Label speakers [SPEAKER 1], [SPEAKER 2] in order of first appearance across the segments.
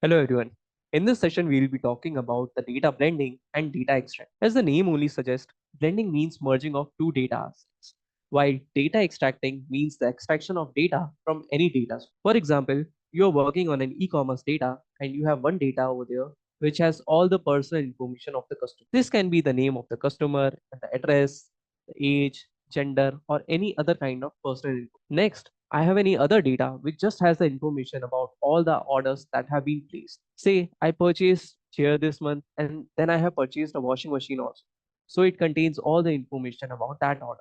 [SPEAKER 1] Hello everyone. In this session, we will be talking about the data blending and data extract. As the name only suggests, blending means merging of two data sets, while data extracting means the extraction of data from any data. For example, you are working on an e-commerce data and you have one data over there which has all the personal information of the customer. This can be the name of the customer, the address, the age, gender, or any other kind of personal info. Next, I have any other data which just has the information about all the orders that have been placed. Say I purchased chair this month and then I have purchased a washing machine also. So it contains all the information about that order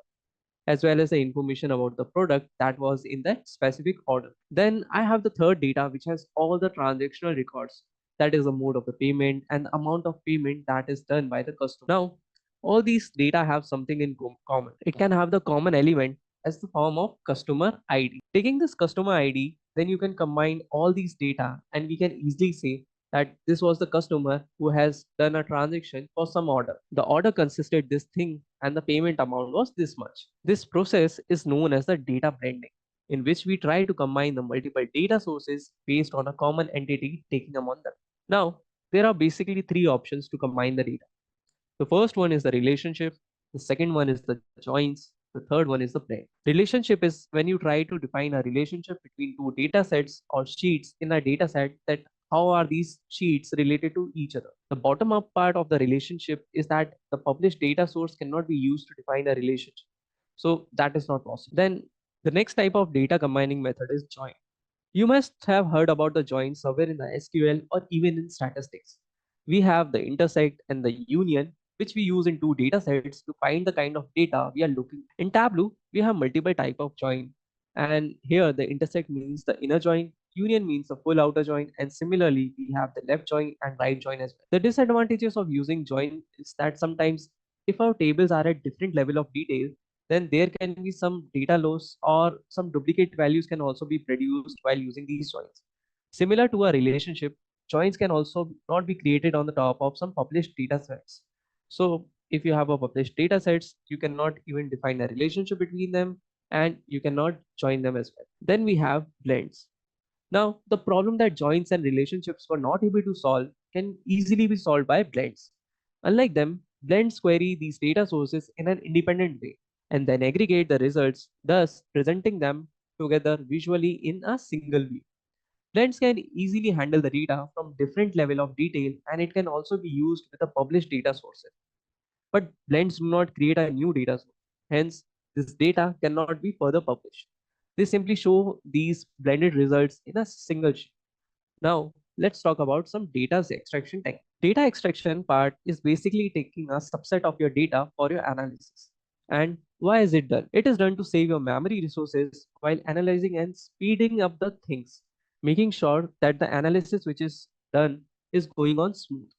[SPEAKER 1] as well as the information about the product that was in that specific order. Then I have the third data which has all the transactional records, that is the mode of the payment and the amount of payment that is done by the customer. Now, all these data have something in common. It can have the common element as the form of customer ID. Taking this customer ID, then you can combine all these data and we can easily say that this was the customer who has done a transaction for some order. The order consisted this thing and the payment amount was this much. This process is known as the data blending, in which we try to combine the multiple data sources based on a common entity taking among them. Now, there are basically three options to combine the data. The first one is the relationship, the second one is the joins, the third one is the blend. Relationship is when you try to define a relationship between two data sets or sheets in a data set, that how are these sheets related to each other. The bottom up part of the relationship is that the published data source cannot be used to define a relationship. So that is not possible. Then the next type of data combining method is join. You must have heard about the join somewhere in the SQL or even in statistics. We have the intersect and the union, which we use in two data sets to find the kind of data we are looking. In Tableau, we have multiple type of join. And here the intersect means the inner join, union means the full outer join, and similarly we have the left join and right join as well. The disadvantages of using join is that sometimes if our tables are at different level of detail, then there can be some data loss or some duplicate values can also be produced while using these joins. Similar to a relationship, joins can also not be created on the top of some published data sets. So if you have a published data sets, you cannot even define a relationship between them and you cannot join them as well. Then we have blends. Now, the problem that joins and relationships were not able to solve can easily be solved by blends. Unlike them, blends query these data sources in an independent way and then aggregate the results, thus presenting them together visually in a single view. Blends can easily handle the data from different level of detail and it can also be used with the published data sources. But blends do not create a new data source. Hence, this data cannot be further published. They simply show these blended results in a single sheet. Now, let's talk about some data extraction technique. Data extraction part is basically taking a subset of your data for your analysis. And why is it done? It is done to save your memory resources while analyzing and speeding up the things, making sure that the analysis which is done is going on smooth.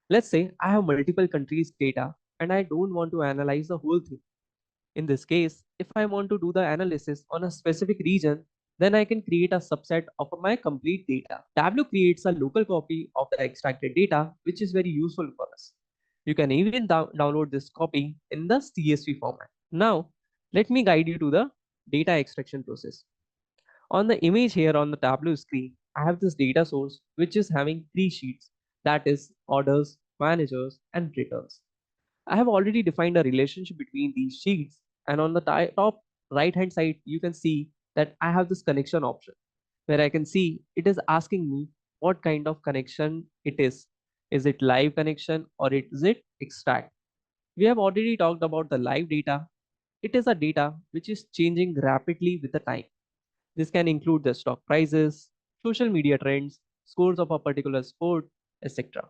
[SPEAKER 1] Let's say I have multiple countries data and I don't want to analyze the whole thing. In this case, if I want to do the analysis on a specific region, then I can create a subset of my complete data. Tableau creates a local copy of the extracted data, which is very useful for us. You can even download this copy in the CSV format. Now, let me guide you to the data extraction process. On the image here on the Tableau screen, I have this data source which is having three sheets, that is orders, managers, and returns. I have already defined a relationship between these sheets, and on the top right hand side you can see that I have this connection option where I can see it is asking me what kind of connection it is. Is it live connection or is it extract? We have already talked about the live data. It is a data which is changing rapidly with the time. This can include the stock prices, social media trends, scores of a particular sport, etc.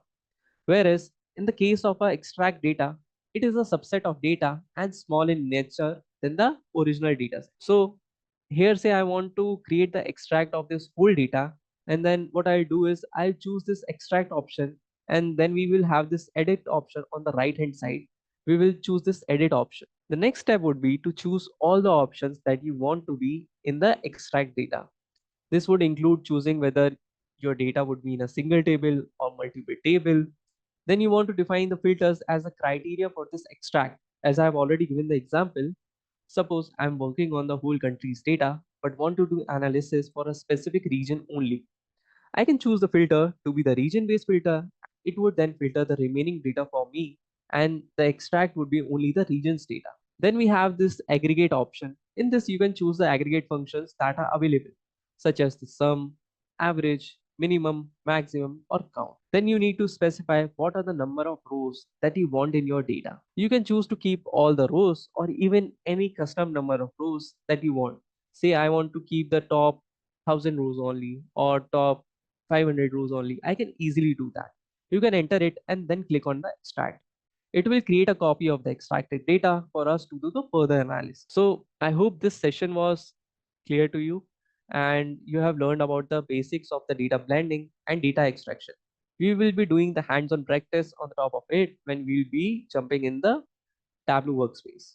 [SPEAKER 1] Whereas in the case of a extract data, it is a subset of data and small in nature than the original data set. So here say I want to create the extract of this whole data, and then what I'll do is I'll choose this extract option, and then we will have this edit option on the right hand side. We will choose this edit option. The next step would be to choose all the options that you want to be in the extract data. This would include choosing whether your data would be in a single table or multiple table. Then you want to define the filters as a criteria for this extract. As I have already given the example, suppose I'm working on the whole country's data, but want to do analysis for a specific region only. I can choose the filter to be the region based filter. It would then filter the remaining data for me, and the extract would be only the region's data. Then we have this aggregate option. In this, you can choose the aggregate functions that are available, such as the sum, average, minimum, maximum, or count. Then you need to specify what are the number of rows that you want in your data. You can choose to keep all the rows or even any custom number of rows that you want. Say I want to keep the top 1000 rows only or top 500 rows only. I can easily do that. You can enter it and then click on the extract. It will create a copy of the extracted data for us to do the further analysis. So I hope this session was clear to you and you have learned about the basics of the data blending and data extraction. We will be doing the hands-on practice on the top of it when we'll be jumping in the Tableau workspace.